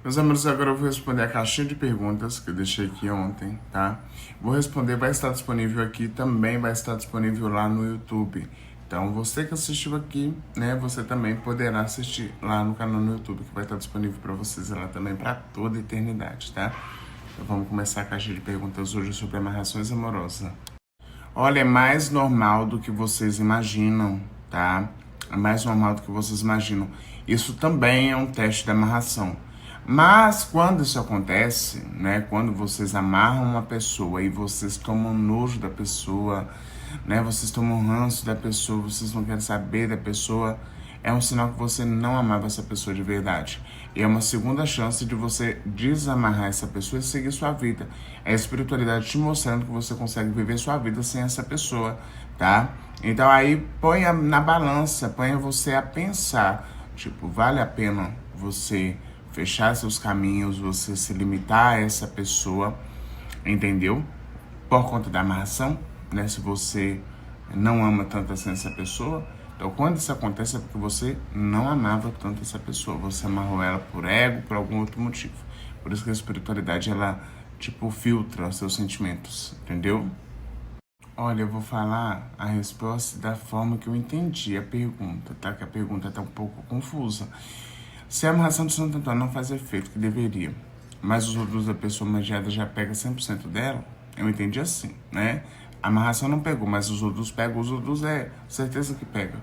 Meus amigos, agora eu vou responder a caixinha de perguntas que eu deixei aqui ontem, tá? Vou responder, vai estar disponível aqui, também vai estar disponível lá no YouTube. Então, você que assistiu aqui, né, você também poderá assistir lá no canal no YouTube, que vai estar disponível para vocês lá também para toda a eternidade, tá? Então, vamos começar a caixa de perguntas hoje sobre amarrações amorosas. Olha, é mais normal do que vocês imaginam, tá? É mais normal do que vocês imaginam. Isso também é um teste de amarração. Mas quando isso acontece, né? Quando vocês amarram uma pessoa e vocês tomam nojo da pessoa, né? Vocês tomam ranço da pessoa, vocês não querem saber da pessoa, é um sinal que você não amava essa pessoa de verdade. E é uma segunda chance de você desamarrar essa pessoa e seguir sua vida. É a espiritualidade te mostrando que você consegue viver sua vida sem essa pessoa, tá? Então aí ponha na balança, ponha você a pensar, tipo, vale a pena você fechar seus caminhos, você se limitar a essa pessoa, entendeu? Por conta da amarração, né? Se você não ama tanto assim essa pessoa, então quando isso acontece é porque você não amava tanto essa pessoa, você amarrou ela por ego, por algum outro motivo. Por isso que a espiritualidade, ela, tipo, filtra os seus sentimentos, entendeu? Olha, eu vou falar a resposta da forma que eu entendi a pergunta, tá? Que a pergunta tá um pouco confusa. Se a amarração de Santo Antônio não faz efeito que deveria, mas os odus da pessoa magiada já pega 100% dela, eu entendi assim, né? A amarração não pegou, mas os odus pegam, os odus é certeza que pega,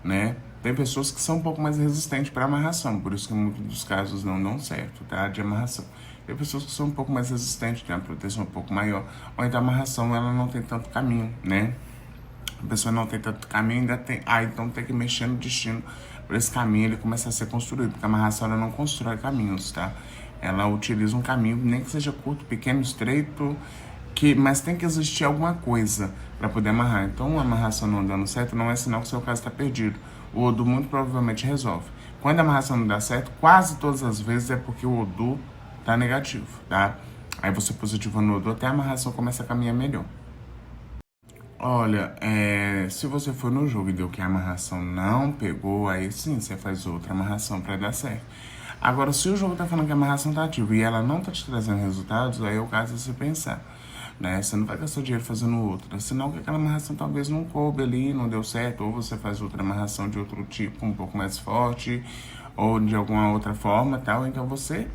né? Tem pessoas que são um pouco mais resistentes para amarração, por isso que em muitos dos casos não dão certo, tá? De amarração. Tem pessoas que são um pouco mais resistentes, têm uma proteção um pouco maior, ou então a amarração ela não tem tanto caminho, né? A pessoa não tem tanto caminho, ainda tem. Então tem que mexer no destino para esse caminho ele começar a ser construído, porque a amarração ela não constrói caminhos, tá? Ela utiliza um caminho, nem que seja curto, pequeno, estreito, mas tem que existir alguma coisa para poder amarrar. Então, uma amarração não dando certo não é sinal que o seu caso está perdido. O Odu muito provavelmente resolve. Quando a amarração não dá certo, quase todas as vezes é porque o Odu tá negativo, tá? Aí você positiva no Odu, até a amarração começa a caminhar melhor. Olha, se você for no jogo e deu que a amarração não pegou, aí sim você faz outra amarração para dar certo. Agora, se o jogo tá falando que a amarração tá ativa e ela não tá te trazendo resultados, aí é o caso de você pensar, né? Você não vai gastar dinheiro fazendo outra, senão que aquela amarração talvez não coube ali, não deu certo, ou você faz outra amarração de outro tipo, um pouco mais forte, ou de alguma outra forma, tal, então você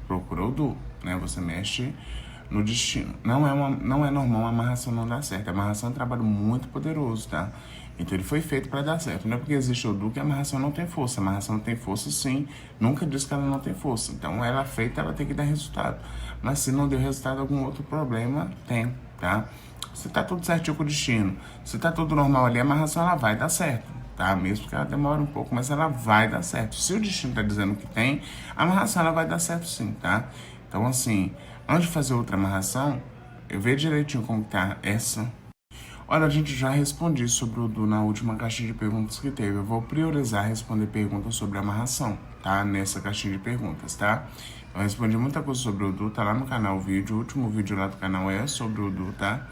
procura o Du, né? Você mexe no destino. Não é normal a amarração não dar certo. A amarração é um trabalho muito poderoso, tá? Então ele foi feito para dar certo. Não é porque existe o Du que a amarração não tem força. A amarração tem força sim. Nunca diz que ela não tem força. Então ela é feita, ela tem que dar resultado. Mas se não deu resultado, algum outro problema tem, tá? Se tá tudo certinho com o destino, se tá tudo normal ali, a amarração ela vai dar certo, tá? Mesmo que ela demore um pouco, mas ela vai dar certo. Se o destino tá dizendo que tem, a amarração ela vai dar certo sim, tá? Então assim, antes de fazer outra amarração, eu vejo direitinho como tá essa. Olha, a gente já respondi sobre o Du na última caixinha de perguntas que teve. Eu vou priorizar responder perguntas sobre amarração, tá? Nessa caixinha de perguntas, tá? Eu respondi muita coisa sobre o Du, tá lá no canal o vídeo. O último vídeo lá do canal é sobre o Du, tá?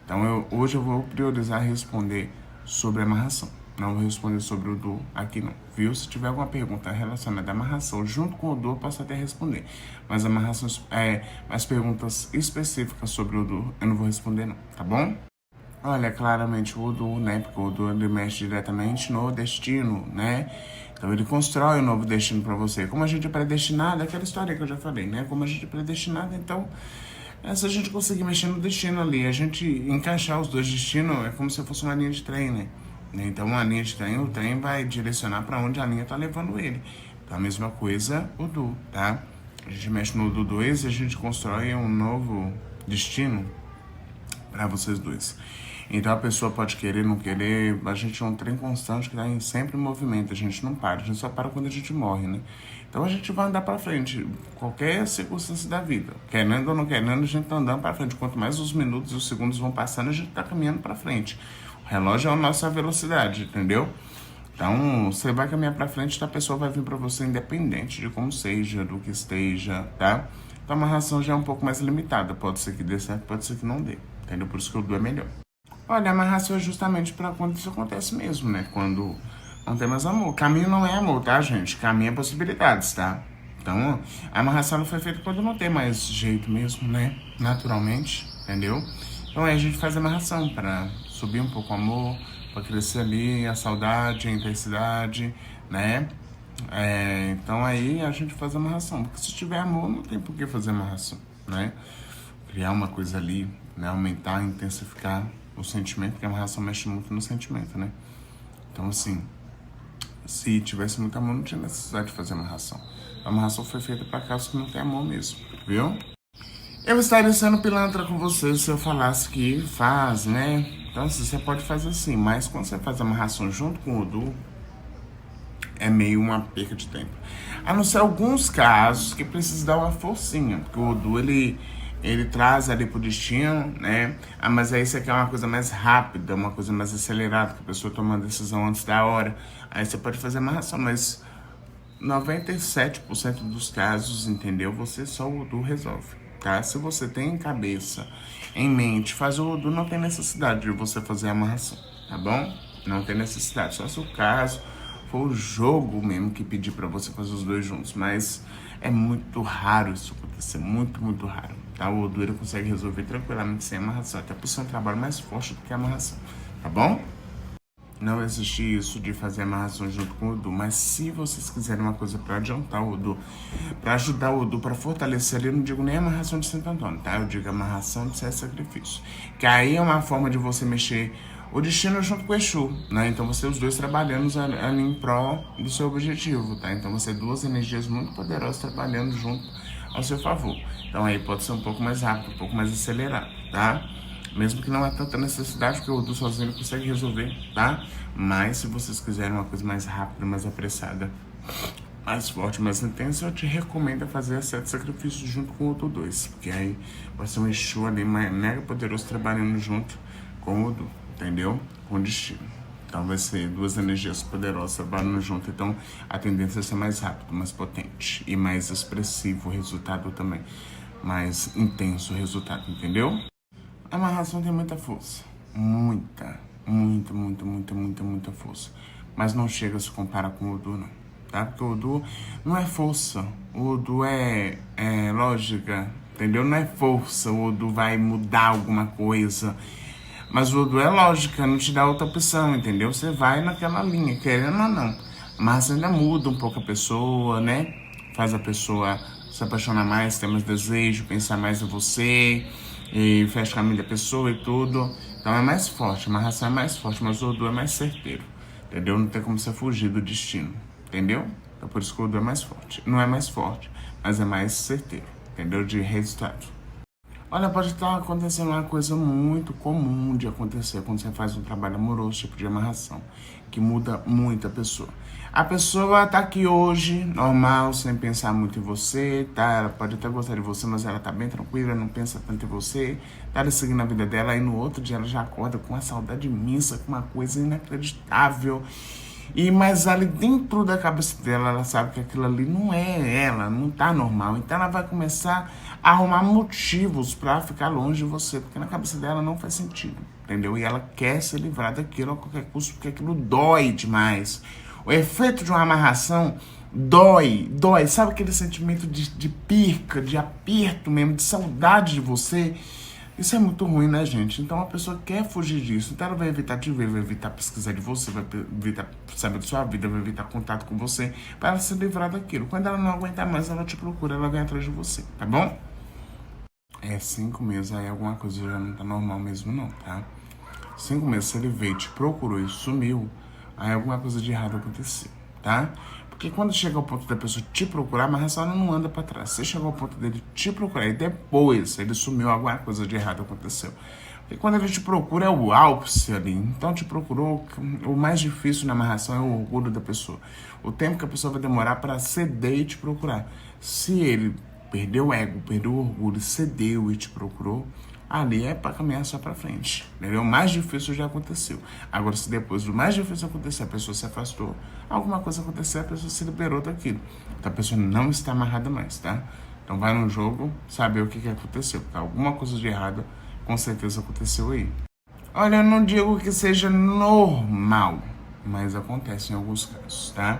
Então hoje eu vou priorizar responder sobre amarração. Não vou responder sobre o Du aqui não, viu? Se tiver alguma pergunta relacionada à amarração, junto com o Du, eu posso até responder. Mas amarrações, mais perguntas específicas sobre o Du, eu não vou responder não, tá bom? Olha, claramente o Du, né? Porque o Du ele mexe diretamente no destino, né? Então ele constrói um novo destino para você. Como a gente é predestinado, aquela história que eu já falei, né? Como a gente é predestinado, então se a gente conseguir mexer no destino ali, a gente encaixar os dois destinos, é como se fosse uma linha de trem, né? Então, uma linha de trem, o trem vai direcionar para onde a linha tá levando ele. Então, a mesma coisa o Du, tá? A gente mexe no Du 2 e a gente constrói um novo destino para vocês dois. Então, a pessoa pode querer, não querer, a gente é um trem constante que tá sempre em movimento, a gente não para, a gente só para quando a gente morre, né? Então, a gente vai andar para frente, qualquer circunstância da vida. Querendo ou não querendo, a gente tá andando para frente. Quanto mais os minutos e os segundos vão passando, a gente tá caminhando para frente. O relógio é a nossa velocidade, entendeu? Então, você vai caminhar para frente, a pessoa vai vir para você independente de como seja, do que esteja, tá? Então, a amarração já é um pouco mais limitada. Pode ser que dê certo, pode ser que não dê, entendeu? Por isso que o Du é melhor. Olha, a amarração é justamente para quando isso acontece mesmo, né? Quando não tem mais amor. Caminho não é amor, tá, gente? Caminho é possibilidades, tá? Então, a amarração foi feita quando não tem mais jeito mesmo, né? Naturalmente, entendeu? Então aí a gente faz a amarração para subir um pouco o amor, para crescer ali a saudade, a intensidade, né? Então aí a gente faz a amarração, porque se tiver amor não tem por que fazer amarração, né? Criar uma coisa ali, né? Aumentar, intensificar o sentimento, porque a amarração mexe muito no sentimento, né? Então assim, se tivesse muito amor não tinha necessidade de fazer amarração. A amarração foi feita para casos que não tem amor mesmo, viu? Eu estaria sendo pilantra com você se eu falasse que faz, né? Então, assim, você pode fazer assim, mas quando você faz a amarração junto com o Odu, é meio uma perca de tempo. A não ser alguns casos que precisa dar uma forcinha, porque o Odu, ele traz ali pro destino, né? Mas aí você quer uma coisa mais rápida, uma coisa mais acelerada, que a pessoa toma uma decisão antes da hora. Aí você pode fazer amarração, mas 97% dos casos, entendeu? Você só o Odu resolve. Tá? Se você tem em cabeça, em mente, fazer o Odu, não tem necessidade de você fazer a amarração, tá bom? Não tem necessidade, só se o caso for o jogo mesmo que pedir pra você fazer os dois juntos, mas é muito raro isso acontecer, muito, muito raro, tá? O Odu, ele consegue resolver tranquilamente sem amarração, até por ser um trabalho mais forte do que a amarração, tá bom? Não existe isso de fazer amarração junto com o Odu, mas se vocês quiserem uma coisa para adiantar o Odu, para ajudar o Odu, para fortalecer ali, eu não digo nem amarração de Santo Antônio, tá? Eu digo amarração de Sete Sacrifícios, que aí é uma forma de você mexer o destino junto com o Exu, né? Então você os dois trabalhando ali em prol do seu objetivo, tá? Então você duas energias muito poderosas trabalhando junto ao seu favor. Então aí pode ser um pouco mais rápido, um pouco mais acelerado, tá? Mesmo que não há tanta necessidade, porque o Odu sozinho consegue resolver, tá? Mas se vocês quiserem uma coisa mais rápida, mais apressada, mais forte, mais intensa, eu te recomendo fazer Sete Sacrifícios junto com o Odu 2. Porque aí vai ser um Exu ali mega poderoso trabalhando junto com o Odu, entendeu? Com o destino. Então vai ser duas energias poderosas trabalhando junto. Então a tendência é ser mais rápido, mais potente e mais expressivo o resultado também. Mais intenso o resultado, entendeu? A amarração tem muita força, muita força, mas não chega a se comparar com o Odu não, tá? Porque o Odu não é força, o Odu é lógica, entendeu? Não é força, o Odu vai mudar alguma coisa, mas o Odu é lógica, não te dá outra opção, entendeu? Você vai naquela linha, querendo ou não, mas ainda muda um pouco a pessoa, né? Faz a pessoa se apaixonar mais, ter mais desejo, pensar mais em você, e fecha a caminho da pessoa e tudo. Então é mais forte, a amarração é mais forte, mas o Odu é mais certeiro, entendeu? Não tem como você fugir do destino, entendeu? Então por isso que o Odu é mais forte. Não é mais forte, mas é mais certeiro, entendeu? De resultado. Olha, pode estar acontecendo uma coisa muito comum de acontecer quando você faz um trabalho amoroso, tipo de amarração, que muda muito a pessoa. A pessoa tá aqui hoje, normal, sem pensar muito em você, tá? Ela pode até gostar de você, mas ela tá bem tranquila, não pensa tanto em você, tá ali seguindo a vida dela, aí no outro dia ela já acorda com uma saudade imensa, com uma coisa inacreditável. Mas ali dentro da cabeça dela, ela sabe que aquilo ali não é ela, não tá normal. Então ela vai começar a arrumar motivos pra ficar longe de você, porque na cabeça dela não faz sentido, entendeu? E ela quer se livrar daquilo a qualquer custo, porque aquilo dói demais. O efeito de uma amarração dói. Sabe aquele sentimento de perca, de aperto mesmo, de saudade de você? Isso é muito ruim, né, gente? Então a pessoa quer fugir disso. Então ela vai evitar te ver, vai evitar pesquisar de você, vai evitar saber da sua vida, vai evitar contato com você, para ela se livrar daquilo. Quando ela não aguentar mais, ela te procura, ela vem atrás de você, tá bom? 5 meses, aí alguma coisa já não tá normal mesmo não, tá? 5 meses, se ele veio, te procurou e sumiu, aí alguma coisa de errado aconteceu, tá? Porque quando chega ao ponto da pessoa te procurar, a amarração não anda pra trás. Você chegou ao ponto dele te procurar e depois ele sumiu, alguma coisa de errado aconteceu. Porque quando ele te procura é o ápice ali. Então te procurou, o mais difícil na amarração é o orgulho da pessoa. O tempo que a pessoa vai demorar para ceder e te procurar. Se ele perdeu o ego, perdeu o orgulho, cedeu e te procurou, ali é para caminhar só para frente, entendeu? O mais difícil já aconteceu. Agora, se depois do mais difícil acontecer, a pessoa se afastou, alguma coisa aconteceu, a pessoa se liberou daquilo. Então, a pessoa não está amarrada mais, tá? Então, vai no jogo, saber o que aconteceu, porque alguma coisa de errado, com certeza, aconteceu aí. Olha, eu não digo que seja normal, mas acontece em alguns casos, tá?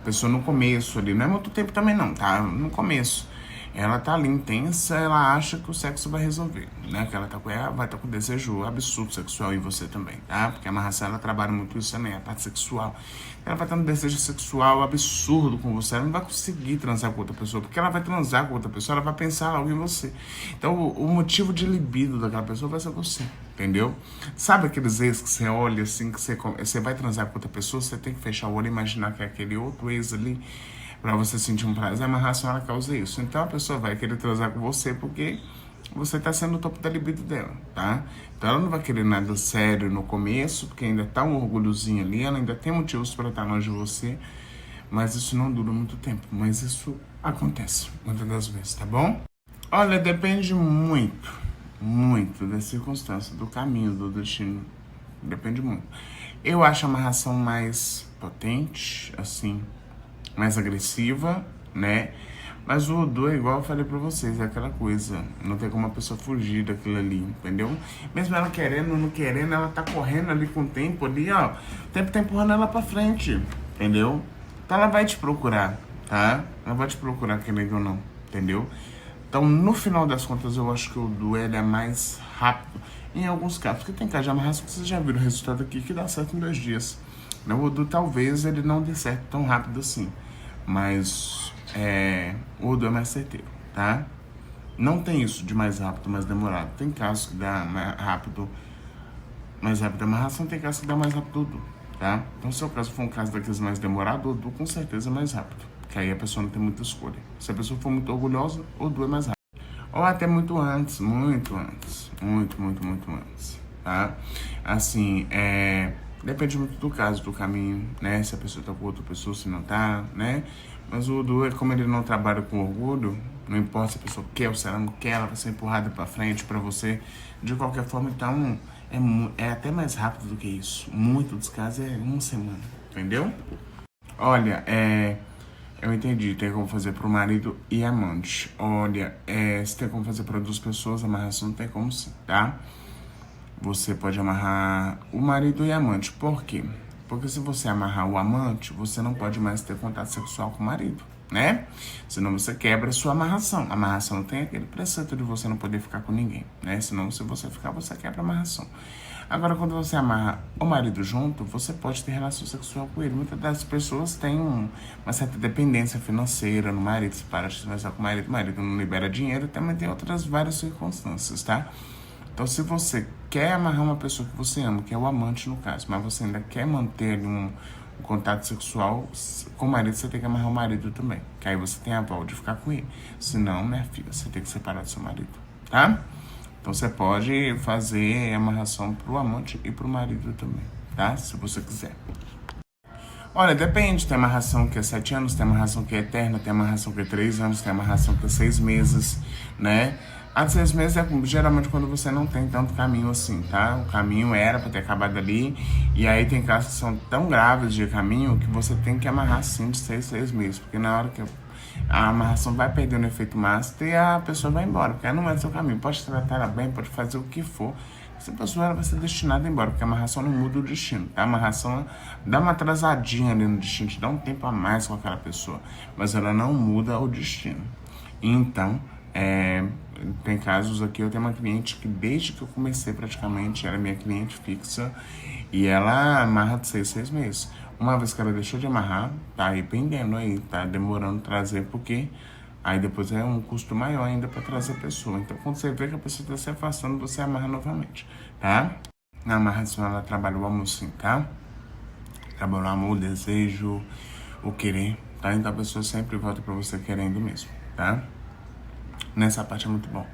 A pessoa no começo ali, não é muito tempo também não, tá? No começo. Ela tá ali intensa, ela acha que o sexo vai resolver, né? Que ela vai estar com desejo absurdo sexual em você também, tá? Porque a amarração, ela trabalha muito isso também, a parte sexual. Ela vai estar no desejo sexual absurdo com você, ela não vai conseguir transar com outra pessoa, porque ela vai transar com outra pessoa, ela vai pensar logo em você. Então, o motivo de libido daquela pessoa vai ser você, entendeu? Sabe aqueles ex que você olha assim, que você vai transar com outra pessoa, você tem que fechar o olho e imaginar que é aquele outro ex ali, pra você sentir um prazer. A amarração, ela causa isso. Então a pessoa vai querer transar com você porque você tá sendo o topo da libido dela, tá? Então ela não vai querer nada sério no começo, porque ainda tá um orgulhozinho ali, ela ainda tem motivos para estar longe de você, mas isso não dura muito tempo. Mas isso acontece muitas das vezes, tá bom? Olha, depende muito, muito da circunstância, do caminho, do destino. Depende muito. Eu acho a amarração mais potente, assim, mais agressiva, né? Mas o Odu é igual eu falei pra vocês, é aquela coisa, não tem como a pessoa fugir daquilo ali, entendeu? Mesmo ela querendo ou não querendo, ela tá correndo ali com o tempo ali, ó. O tempo tá empurrando ela pra frente, entendeu? Então ela vai te procurar, tá? Ela vai te procurar, querendo ou não, entendeu? Então, no final das contas, eu acho que o Odu, ele é mais rápido. Em alguns casos, porque tem casos de amarração que vocês já viram o resultado aqui, que dá certo em 2 dias. O Odu talvez ele não dê certo tão rápido assim, mas o Odu é mais certeiro, tá? Não tem isso de mais rápido, mais demorado. Tem casos que dá mais rápido a amarração, tem casos que dá mais rápido o Odu, tá? Então se o caso for um caso daqueles mais demorado, o Odu com certeza é mais rápido, porque aí a pessoa não tem muita escolha. Se a pessoa for muito orgulhosa, o Odu é mais rápido. Ou até muito antes, muito antes, muito antes, tá? Assim, depende muito do caso, do caminho, né? Se a pessoa tá com outra pessoa, se não tá, né? Mas o Odu, como ele não trabalha com orgulho, não importa se a pessoa quer ou se ela não quer, ela vai ser empurrada pra frente pra você. De qualquer forma, então, é até mais rápido do que isso. Muito dos casos é 1 semana, entendeu? Olha, eu entendi, tem como fazer pro marido e amante. Olha, se tem como fazer para 2 pessoas, amarração não tem como sim, tá? Você pode amarrar o marido e amante. Por quê? Porque se você amarrar o amante, você não pode mais ter contato sexual com o marido, né? Senão você quebra a sua amarração. A amarração não tem aquele preceito de você não poder ficar com ninguém, né? Senão, se você ficar, você quebra a amarração. Agora, quando você amarra o marido junto, você pode ter relação sexual com ele. Muitas das pessoas têm uma certa dependência financeira no marido. Se para de se conversar com o marido não libera dinheiro, também tem outras várias circunstâncias, tá? Então, se você quer amarrar uma pessoa que você ama, que é o amante no caso, mas você ainda quer manter ali um contato sexual com o marido, você tem que amarrar o marido também. Que aí você tem a aval de ficar com ele. Senão, minha filha, você tem que separar do seu marido, tá? Então, você pode fazer amarração pro amante e pro marido também, tá? Se você quiser. Olha, depende. Tem amarração que é 7 anos, tem amarração que é eterna, tem amarração que é 3 anos, tem amarração que é 6 meses, né? A de 6 meses é geralmente quando você não tem tanto caminho assim, tá? O caminho era pra ter acabado ali, e aí tem casos que são tão graves de caminho que você tem que amarrar sim de 6 meses, porque na hora que a amarração vai perdendo o efeito master e a pessoa vai embora, porque ela não é do seu caminho. Pode tratar ela bem, pode fazer o que for, essa pessoa ela vai ser destinada a ir embora, porque a amarração não muda o destino, tá? A amarração dá uma atrasadinha ali no destino, te dá um tempo a mais com aquela pessoa, mas ela não muda o destino. Então, tem casos aqui, eu tenho uma cliente que desde que eu comecei praticamente, era minha cliente fixa, e ela amarra de 6 meses. Uma vez que ela deixou de amarrar, tá arrependendo aí, tá demorando trazer, porque aí depois é um custo maior ainda para trazer a pessoa. Então, quando você vê que a pessoa está se afastando, você amarra novamente, tá? Na amarração, ela trabalha o amor sim, tá? Trabalha o amor, o desejo, o querer, tá? Então, a pessoa sempre volta para você querendo mesmo, tá? Nessa parte é muito bom.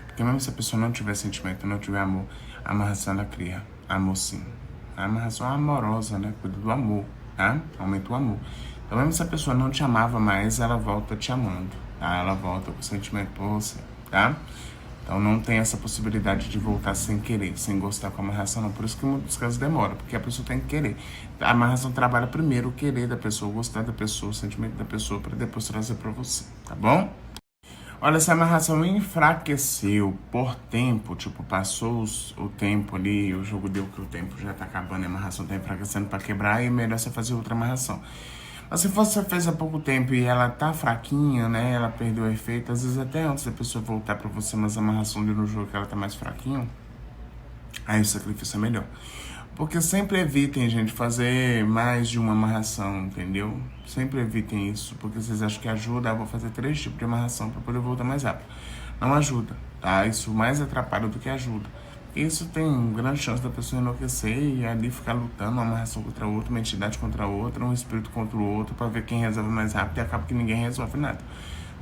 Porque mesmo se a pessoa não tiver sentimento, não tiver amor, a amarração ela cria amor sim. A amarração é amorosa, né? Cuida do amor, tá? Aumenta o amor. Então mesmo se a pessoa não te amava mais, ela volta te amando, tá? Ela volta com sentimento por você, tá? Então não tem essa possibilidade de voltar sem querer, sem gostar com a amarração, não. Por isso que em muitos casos demora, porque a pessoa tem que querer. A amarração trabalha primeiro o querer da pessoa, o gostar da pessoa, o sentimento da pessoa, para depois trazer pra você, tá bom? Olha, se a amarração enfraqueceu por tempo, tipo, passou o tempo ali, o jogo deu que o tempo já tá acabando, a amarração tá enfraquecendo pra quebrar, e é melhor você fazer outra amarração. Se você fez há pouco tempo e ela tá fraquinha, né? Ela perdeu o efeito, às vezes até antes da pessoa voltar pra você, mas a amarração de no jogo que ela tá mais fraquinha, aí o sacrifício é melhor. Porque sempre evitem, gente, fazer mais de uma amarração, entendeu? Sempre evitem isso, porque vocês acham que ajuda, eu vou fazer 3 tipos de amarração pra poder voltar mais rápido. Não ajuda, tá? Isso mais atrapalha do que ajuda. Isso tem grande chance da pessoa enlouquecer e ali ficar lutando, uma amarração contra a outra, uma entidade contra a outra, um espírito contra o outro, pra ver quem resolve mais rápido e acaba que ninguém resolve nada,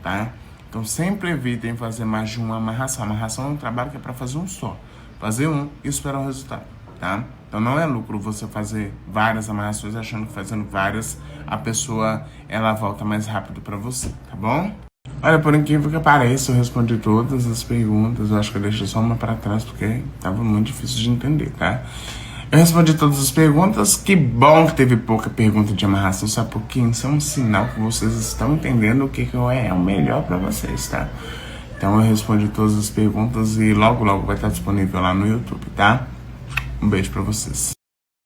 tá? Então sempre evitem fazer mais de uma amarração. A amarração é um trabalho que é pra fazer um só. Fazer um e esperar o resultado, tá? Então não é lucro você fazer várias amarrações achando que fazendo várias a pessoa ela volta mais rápido pra você, tá bom? Olha, por incrível que pareça, eu respondi todas as perguntas. Eu acho que eu deixei só uma para trás porque tava muito difícil de entender, tá? Eu respondi todas as perguntas. Que bom que teve pouca pergunta de amarração, sabe por quê? Isso é um sinal que vocês estão entendendo o que é o melhor para vocês, tá? Então eu respondi todas as perguntas e logo vai estar disponível lá no YouTube, tá? Um beijo para vocês.